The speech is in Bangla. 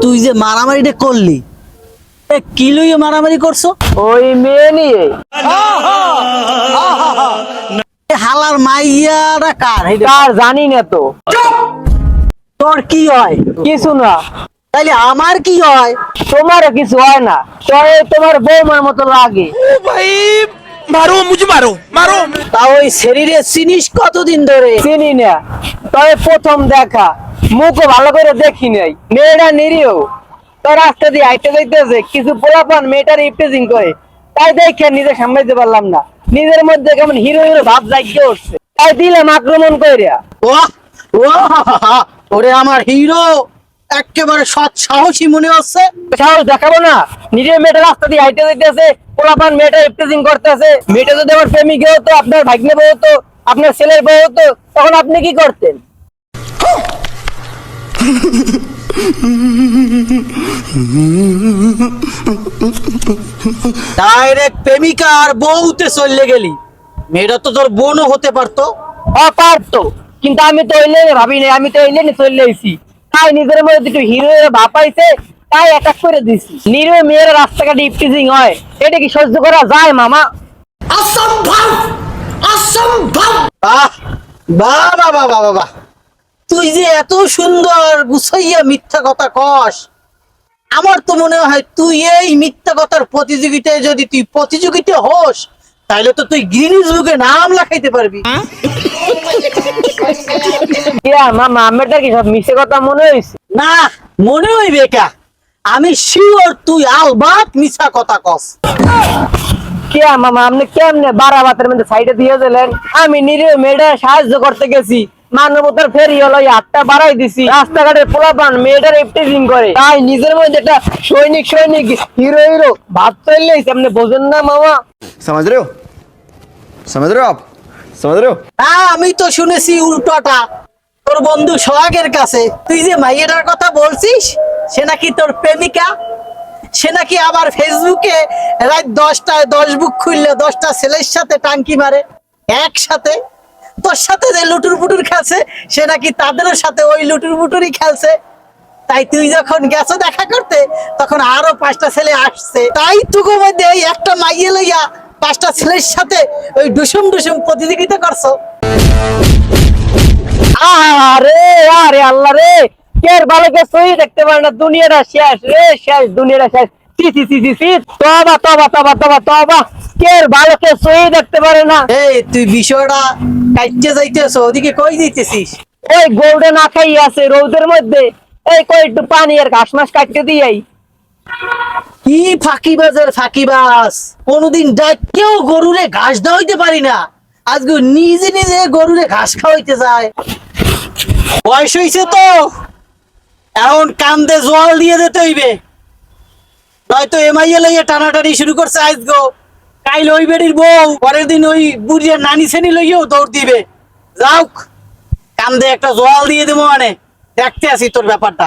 তুই যে মারামারিটা করলি, কি লইয়ে মারামারি করছো? ওই মেয়ে নিয়ে। হালার মাইয়াটা কার? কার জানি না তো। তোর কি হয়? কিছু না। তাইলে আমার কি হয়? তোমারও কিছু হয় না, তবে তোমার বৌমার মতো লাগে। मारो मुझे मारो मारो। তা ওই শরীরে চিনিস কতদিন ধরে? চিনি না, তবে প্রথম দেখা, মুখও ভালো করে দেখি নাই। মেয়েটা নিরীহ, তোর রাস্তা দিয়ে হাইটে যাইতেছে, কিছু পোলাপান মেয়েটার ইপটিজিং করে, তাই দেখে নিজে সামলাইতে পারলাম না। নিজের মধ্যে কেমন হিরো হিরো ভাব জাগিয়ে উঠছে, তাই দিলাম আক্রমণ কইরা। ওরে আমার হিরো, একেবারে সৎ সাহসী মনে হচ্ছে। সাহস দেখাবো না? নিজের মেয়েটা রাস্তা দিয়ে হাইটে যাইতেছে, পোলাপান মেয়েটা ইপটিজিং করতেছে। মেয়েটা যদি আমার প্রেমিক হতো, আপনার ভাগ্নে বউ হতো, আপনার ছেলের বউ হতো, তখন আপনি কি করতেন? ডাইরেক্ট প্রেমিকা আর বউতে চলে গেলি। মেয়েটা তো তোর বোনও হতে পারতো। পারতো, কিন্তু আমি তো ওই লাইনে ভাবি নাই, আমি তো ওই লাইনে চলে আইছি। তাই নিজের মধ্যে দুটো হিরো ভাপাইছে, তাই অ্যাটাক করে দিছি। নিরীহ মেয়েরা রাস্তাঘাটে ইপটিজিং হয়, এটা কি সহ্য করা যায় মামা? অসম্ভব, অসম্ভব। বাহ বাহ বাহ বাহ বাহ বাহ, তুই যে এত সুন্দর গুছাইয়া মিথ্যা কথা কস, আমার তো মনে হয় তুই এই মিথ্যা কথার প্রতিযোগিতায় যদি তুই প্রতিযোগিতা হোস, তাহলে তো তুই গিনিস বুকে নাম লেখাইতে পারবি। মামা আমারটা কি সব মিশে কথা মনে হয়েছে? না, মনে হইবে কা? আমি শিওর তুই আলবাত মিছা কথা কস। মামা আপনি কেমনে বারাবাতের মধ্যে সাইডে দিয়ে দিলেন? আমি নিরীহ মেয়েটা সাহায্য করতে গেছি, মানবতার ফেরি হলো, হাতটা বাড়াই দিছি। রাস্তাঘাটের পোলাপান মেয়েটার ইপটিজিং করে, তাই নিজের মধ্যে একটা সৈনিক সৈনিক হিরো হিরো ভাব চললে আপনি বোঝেন না মামা? समझ रहे हो समझ रहे हो आप समझ रहे हो। হ্যাঁ, আমি তো শুনেছি উল্টোটা তোর বন্ধু সোহাগের কাছে। তুই যে মাইয়াটার কথা বলছিস, সে নাকি তোর প্রেমিকা। সে নাকি আবার ফেসবুকে রাত 10টায় 10 বুক খুললে 10টা ছেলের সাথে টাঙ্কি মারে একসাথে। তোর সাথে যে লুটুর পুটুর খেলছে, সে নাকি তাদের সাথে ওই লুটুর পুটুরই খেলছে। তাই তুই যখন গেছো দেখা করতে, তখন আরো 5টা ছেলে আসছে। তাই তুকো মধ্যে এই একটা মাইয়ে লইয়া 5টা ছেলের সাথে ওই ডুসুম ডুসুম প্রতিযোগিতা করছো। আরে আরে আল্লাহ রে, কের বালকে সই দেখতে পারে না, দুনিয়াটা শেষ রে, শেষ, দুনিয়াটা শেষ। সি সি সি সি সি, তওবা তওবা তওবা তওবা তওবা, কের বালকে সই দেখতে পারে না। এই তুই বিষয়টা কাটতে যাইতেছ, ওদিকে কই যাইতেছিস? ওই গৌড়ে না খাই আছে রোদের মধ্যে, এই কই একটু পানি আর ঘাস মাস কাটতে দিয়াই। কি ফাঁকিবাজের ফাঁকিবাজ! কোনোদিন ডাকেও গরুরে ঘাস দাওয়াইতে পারি না, আজকে নিজে নিজে গরুরে ঘাস খাওয়াইতে যায়। বয়স হইছে তো, এখন কান্দে জল দিয়ে যেতে হইবে, নয়তো এমআইএ লইয়ে টানাটানি শুরু করছে। আজগো কাইল ওই বেড়ির বউ, পরের দিন ওই বুড়ির নানি শ্রেণী লইয়েও দৌড় দিবে। যাও, কান্দে একটা জল দিয়ে দেবো, মানে দেখতে আসি তোর ব্যাপারটা।